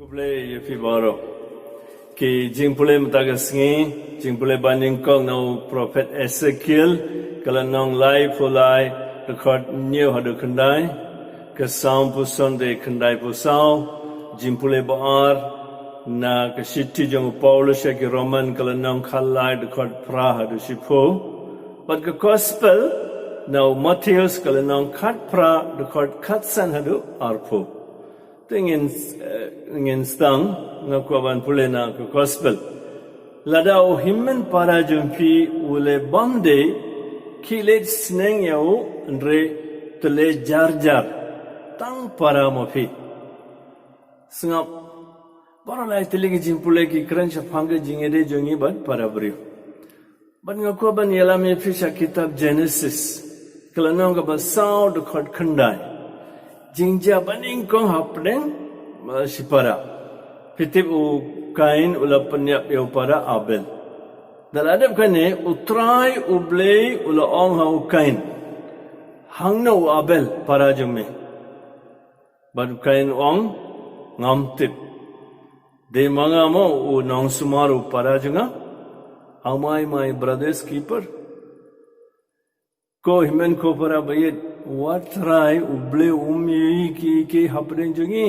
Pulai ya fibaro ki jing pulai matagasngi jing pulai banding kong nau prophet Ezekiel kalau nong lai pulai record new hadu kendai ke saum puson de kendai pusau jing pulai baar na ke city jong Paulus ya ki Roman kalau nong khalai record pra hadu sipo but ke gospel nau Matthias kalau nong khat pra record khatsan hadu arpo ingin stang ngakuan pulai na ke gospel lada o himmen para jumpi ule bamde kilet sneng yau andre tele jar tang para mafi sengap para lai tele ki jimpule ki kran shapanga jingede jongi ban para brio ban ngakuan yalame fisha kitab Genesis kelanang ka basau de khot khandai jingja baning kong hapdeng sipara pitip u kain ula penyap eu para Abel daladap kane utrai ublei ula ong hau kain hangna u Abel para jeme bad kain ong ngamtip de mangamo u nong sumaru para junga amai my brothers keeper ko himen ko para bayet what try uble umi ki hapren jungi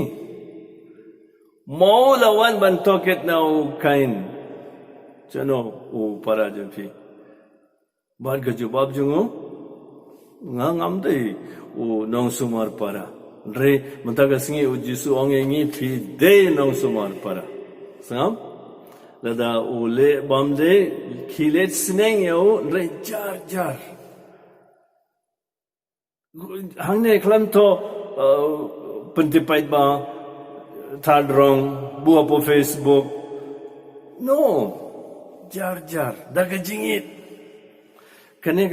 mau lawan bantoket na u kain chano u para jumpi bad ka jawab jungo ngam dei u nong sumar para re mataga singi u jisu ongengi phi de nong sumar para sam lada u le bamde khilet sneng yo re jar hangne klam to pentipait ba thadrong buah po Facebook no jar daga jingit kane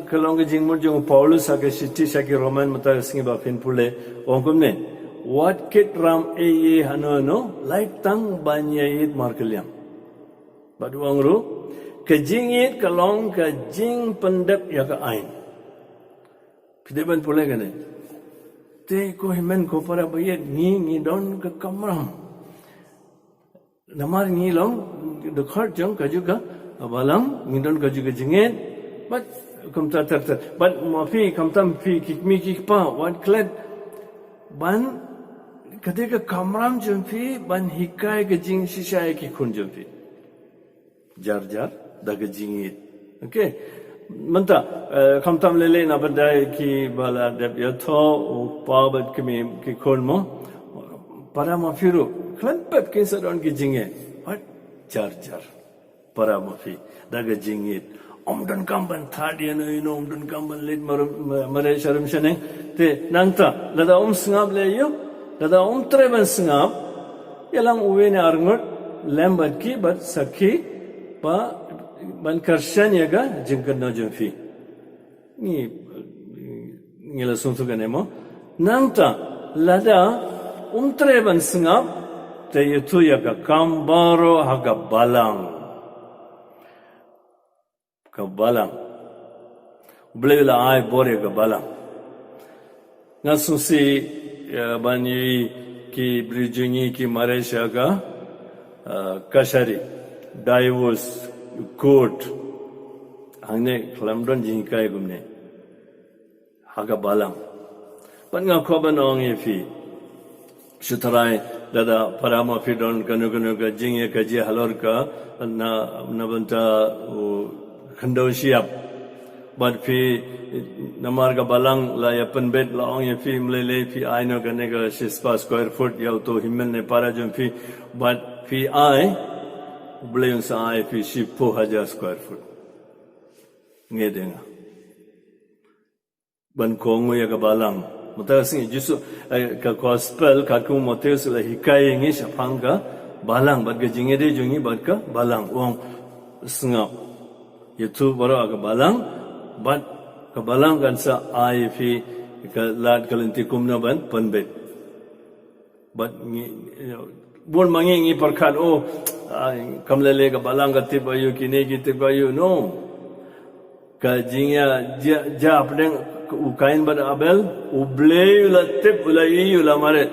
kalau jingmur jong Paulus age city saki Roman mata singi ba fin pule ongkom ne what kit ram e hano no light tang banyait markeliam baduang ru ke jingit kalong ke jing pendep ya ka ain Pideban pula kan ni. Te ko himen ko para bayat ni don ke kamram. Namar ni long dekat jang kaju ka abalang ni don kaju ke jengit. But kam ta but mafi kam tam fi kikmi kikpa wat klet ban kade ke kamram jumpi ban hikai ke jing sisai ki khun jumpi. Jar daga jingit. Okay. Manta kamtam lele na bandai ki bala deb yatho pabat kemi ki kolmo para mafiru klanpep kinsa don ki jinge what jar para mafi daga jingit omdon kamban thadian ino omdon kamban led mare sharam shane te nangta lada sngab le yo lada treban sngab yalang uwe ne arngot lembat ki bat sakhi pa ban karshan yaga jingkan na jumfi ni la suntu ganemo nangta lada treban singap te yutu yaga kambaro haga balang blela ai bore ga balang ngasusi bani ki brijuni ki malaysia ga kashari divorce court hangne klamdon jingkai gumne haga balang panga khoban ong efi shutarai dada parama fidon kanu ga jingye ka ji halor ka na banta khandon siap bad fi namar ga balang la yapan bet la ong efi mlele fi aino ga ne ga 6 square foot yau to himmel ne para jum fi bad fi ai Beliau saya fi 10,000 square foot. Ngedenga. Ban kongo ya kabalang. Mata sing jusu ka gospel ka ku Matius la hikai ngi sapanga balang bad ga jingede jungi bad ka balang wong sengap. Itu baru aga balang bad ka balang kan sa ai fi ka lat kalentikum na ban panbet. Bad bon mangi perkat kamlele ka balang ka tibayu kini ki tibayu no ka jingya ja apdeng ukain bad Abel uble ula tip ula iyu la mare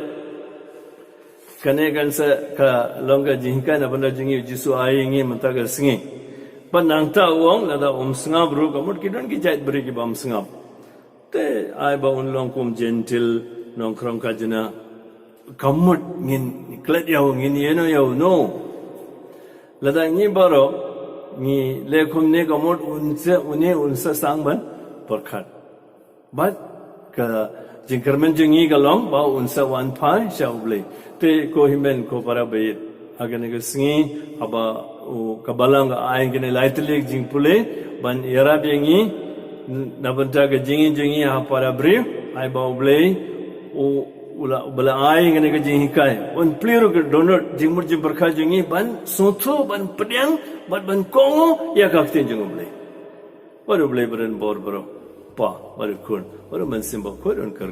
kane kan sa ka longa jingka na banda jingi jisu ai ngi mentaga singi panang ta uang la da sngab ru kamut kidon ki jait beri ki bam sngab te ai ba un long kum gentle nong krong ka jina kamut ngin klet yaw ngin yeno yaw no la da ngi baro ngi le kum ne kamut unsa sangban perkhat but ka jingkermen jingi galong ba unsa wan pai shauble te ko himen ko para bayit agane ke singi aba kabalang aing kene laitlik jing pule ban yara bengi nabanta ke jingi ha para bre ai ba uble ula bala aing kene ke jingi kai on pliru ke donor jingmur jing berkha jingi ban sotho ban pedang ban kongo ya kakten jing uble baru uble beren bor bro pa baru kun baru mensimba kun on kar